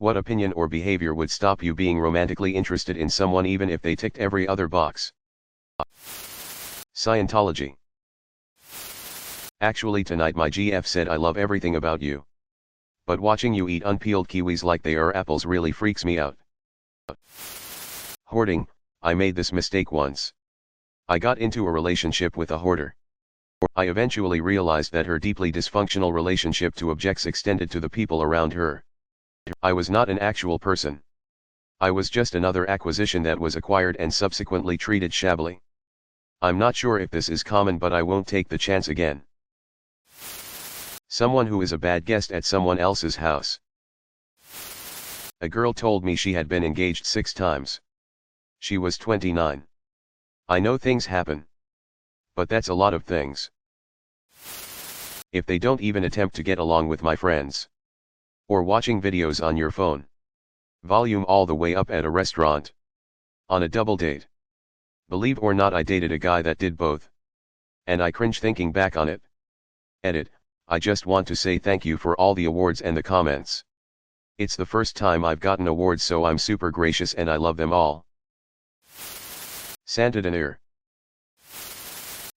What opinion or behavior would stop you being romantically interested in someone even if they ticked every other box? Scientology. Actually tonight my GF said I love everything about you. But watching you eat unpeeled kiwis like they are apples really freaks me out. Hoarding. I made this mistake once. I got into a relationship with a hoarder. I eventually realized that her deeply dysfunctional relationship to objects extended to the people around her. I was not an actual person. I was just another acquisition that was acquired and subsequently treated shabbily. I'm not sure if this is common, but I won't take the chance again. Someone who is a bad guest at someone else's house. A girl told me she had been engaged 6 times. She was 29. I know things happen. But that's a lot of things. If they don't even attempt to get along with my friends. Or watching videos on your phone. Volume all the way up at a restaurant. On a double date. Believe or not, I dated a guy that did both. And I cringe thinking back on it. Edit. I just want to say thank you for all the awards and the comments. It's the first time I've gotten awards, so I'm super gracious and I love them all. Santander.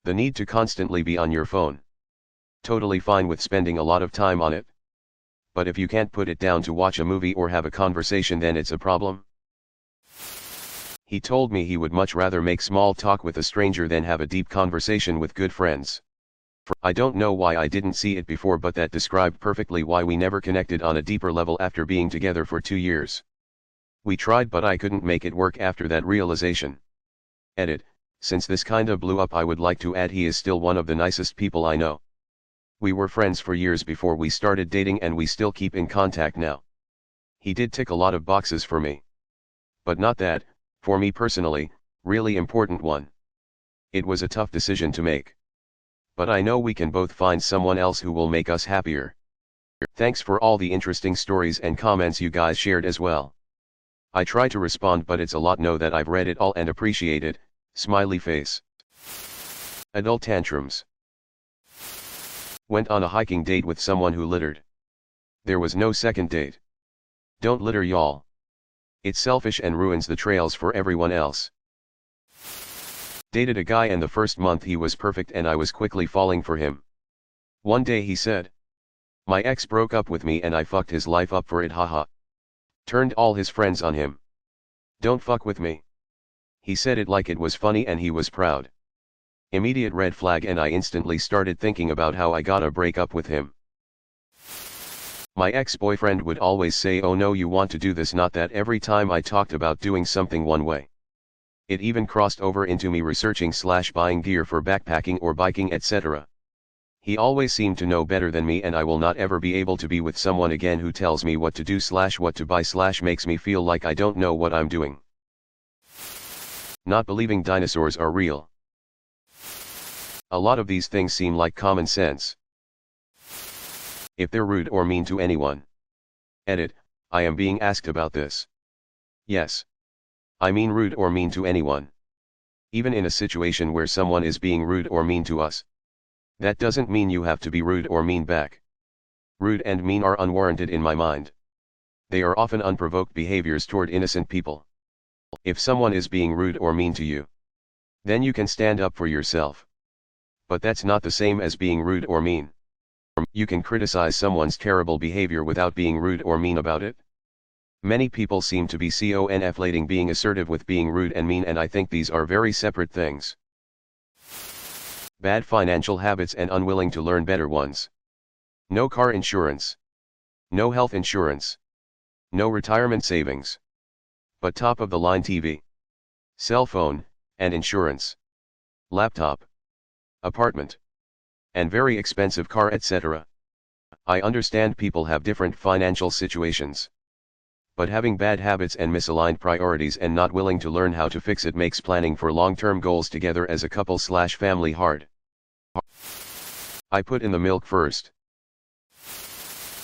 The need to constantly be on your phone. Totally fine with spending a lot of time on it. But if you can't put it down to watch a movie or have a conversation, then it's a problem. He told me he would much rather make small talk with a stranger than have a deep conversation with good friends. I don't know why I didn't see it before, but that described perfectly why we never connected on a deeper level after being together for 2 years. We tried, but I couldn't make it work after that realization. Edit. Since this kinda blew up, I would like to add he is still one of the nicest people I know. We were friends for years before we started dating and we still keep in contact now. He did tick a lot of boxes for me. But not that, for me personally, really important one. It was a tough decision to make. But I know we can both find someone else who will make us happier. Thanks for all the interesting stories and comments you guys shared as well. I try to respond, but it's a lot. Know that I've read it all and appreciate it. Smiley face. Adult tantrums. Went on a hiking date with someone who littered. There was no second date. Don't litter, y'all. It's selfish and ruins the trails for everyone else. Dated a guy and the first month he was perfect and I was quickly falling for him. One day he said, "My ex broke up with me and I fucked his life up for it, haha." Turned all his friends on him. "Don't fuck with me." He said it like it was funny and he was proud. Immediate red flag, and I instantly started thinking about how I gotta break up with him. My ex-boyfriend would always say, "Oh no, you want to do this, not that," every time I talked about doing something one way. It even crossed over into me researching/buying gear for backpacking or biking, etc. He always seemed to know better than me, and I will not ever be able to be with someone again who tells me what to do/what to buy/makes me feel like I don't know what I'm doing. Not believing dinosaurs are real. A lot of these things seem like common sense. If they're rude or mean to anyone. Edit. I am being asked about this. Yes. I mean rude or mean to anyone. Even in a situation where someone is being rude or mean to us. That doesn't mean you have to be rude or mean back. Rude and mean are unwarranted in my mind. They are often unprovoked behaviors toward innocent people. If someone is being rude or mean to you, then you can stand up for yourself. But that's not the same as being rude or mean. You can criticize someone's terrible behavior without being rude or mean about it. Many people seem to be conflating being assertive with being rude and mean, and I think these are very separate things. Bad financial habits and unwilling to learn better ones. No car insurance. No health insurance. No retirement savings. But top of the line TV, cell phone, and insurance. Laptop. Apartment. And very expensive car, etc. I understand people have different financial situations. But having bad habits and misaligned priorities and not willing to learn how to fix it makes planning for long-term goals together as a couple/family hard. I put in the milk first.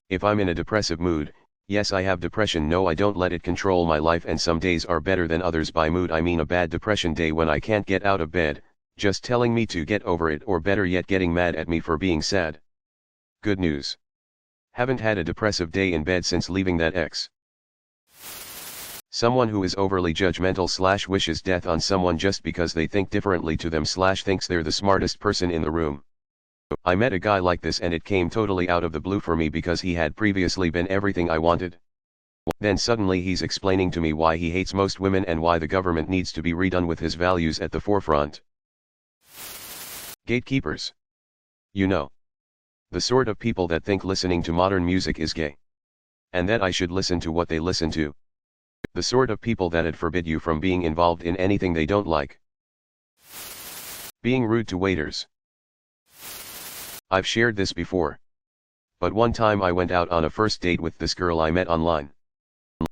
If I'm in a depressive mood, yes, I have depression. No, I don't let it control my life, and some days are better than others. By mood I mean a bad depression day when I can't get out of bed, just telling me to get over it, or better yet, getting mad at me for being sad. Good news. Haven't had a depressive day in bed since leaving that ex. Someone who is overly judgmental / wishes death on someone just because they think differently to them / thinks they're the smartest person in the room. I met a guy like this and it came totally out of the blue for me because he had previously been everything I wanted. Then suddenly he's explaining to me why he hates most women and why the government needs to be redone with his values at the forefront. Gatekeepers. You know. The sort of people that think listening to modern music is gay. And that I should listen to what they listen to. The sort of people that'd forbid you from being involved in anything they don't like. Being rude to waiters. I've shared this before. But one time I went out on a first date with this girl I met online.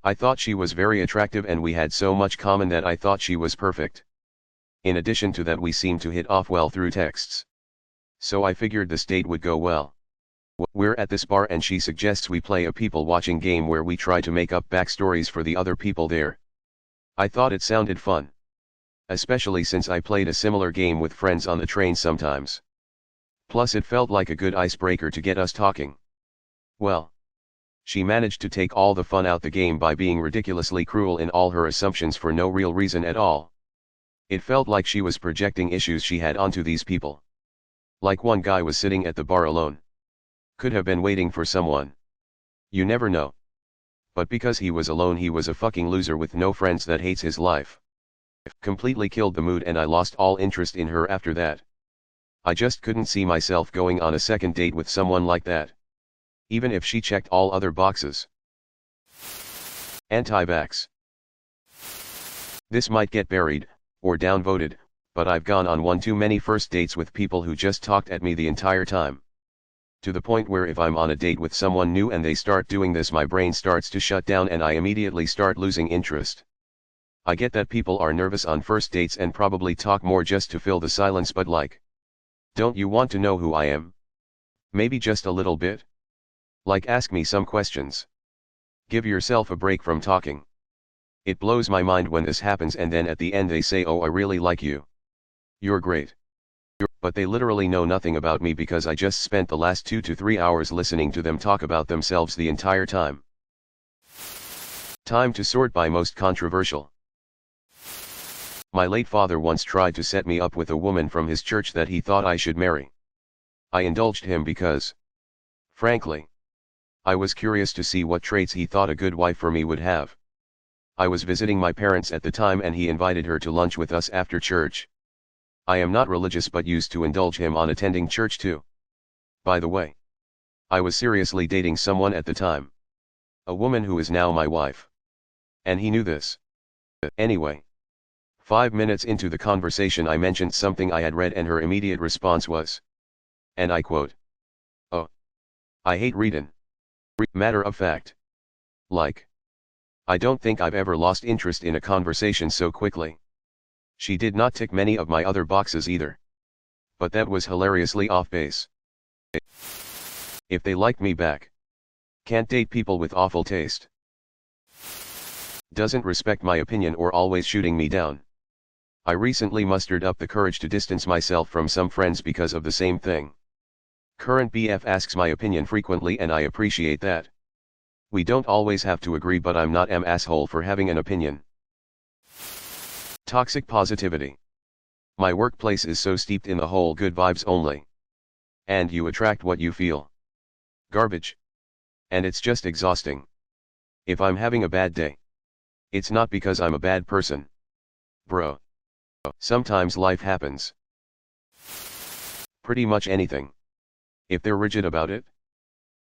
I thought she was very attractive and we had so much common that I thought she was perfect. In addition to that, we seemed to hit off well through texts. So I figured this date would go well. We're at this bar and she suggests we play a people watching game where we try to make up backstories for the other people there. I thought it sounded fun. Especially since I played a similar game with friends on the train sometimes. Plus it felt like a good icebreaker to get us talking. Well, she managed to take all the fun out the game by being ridiculously cruel in all her assumptions for no real reason at all. It felt like she was projecting issues she had onto these people. Like one guy was sitting at the bar alone. Could have been waiting for someone. You never know. But because he was alone, he was a fucking loser with no friends that hates his life. Completely killed the mood and I lost all interest in her after that. I just couldn't see myself going on a second date with someone like that. Even if she checked all other boxes. Anti-vax. This might get buried, or downvoted, but I've gone on one too many first dates with people who just talked at me the entire time. To the point where if I'm on a date with someone new and they start doing this, my brain starts to shut down and I immediately start losing interest. I get that people are nervous on first dates and probably talk more just to fill the silence, but like, don't you want to know who I am? Maybe just a little bit? Like, ask me some questions. Give yourself a break from talking. It blows my mind when this happens and then at the end they say, oh, I really like you. You're great. But they literally know nothing about me because I just spent the last 2 to 3 hours listening to them talk about themselves the entire time. Time to sort by most controversial. My late father once tried to set me up with a woman from his church that he thought I should marry. I indulged him because, frankly, I was curious to see what traits he thought a good wife for me would have. I was visiting my parents at the time and he invited her to lunch with us after church. I am not religious but used to indulge him on attending church too. By the way, I was seriously dating someone at the time. A woman who is now my wife. And he knew this. Anyway, 5 minutes into the conversation I mentioned something I had read and her immediate response was, and I quote, "Oh, I hate readin'. Matter of fact. Like. I don't think I've ever lost interest in a conversation so quickly." She did not tick many of my other boxes either. But that was hilariously off base. If they like me back. Can't date people with awful taste. Doesn't respect my opinion or always shooting me down. I recently mustered up the courage to distance myself from some friends because of the same thing. Current BF asks my opinion frequently and I appreciate that. We don't always have to agree, but I'm not an asshole for having an opinion. Toxic positivity. My workplace is so steeped in the whole good vibes only. And you attract what you feel. Garbage. And it's just exhausting. If I'm having a bad day, it's not because I'm a bad person. Bro. Sometimes life happens. Pretty much anything. If they're rigid about it.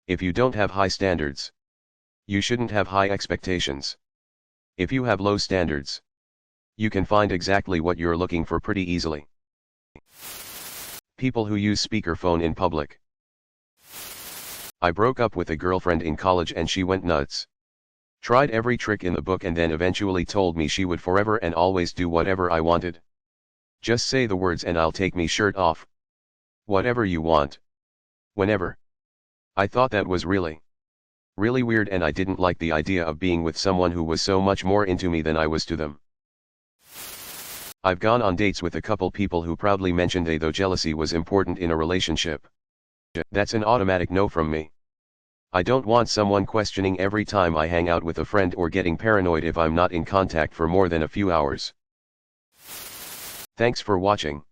If you don't have high standards. You shouldn't have high expectations. If you have low standards. You can find exactly what you're looking for pretty easily. People who use speakerphone in public. I broke up with a girlfriend in college and she went nuts. Tried every trick in the book and then eventually told me she would forever and always do whatever I wanted. Just say the words and I'll take me shirt off. Whatever you want. Whenever. I thought that was really weird and I didn't like the idea of being with someone who was so much more into me than I was to them. I've gone on dates with a couple people who proudly mentioned though jealousy was important in a relationship. That's an automatic no from me. I don't want someone questioning every time I hang out with a friend or getting paranoid if I'm not in contact for more than a few hours. Thanks for watching.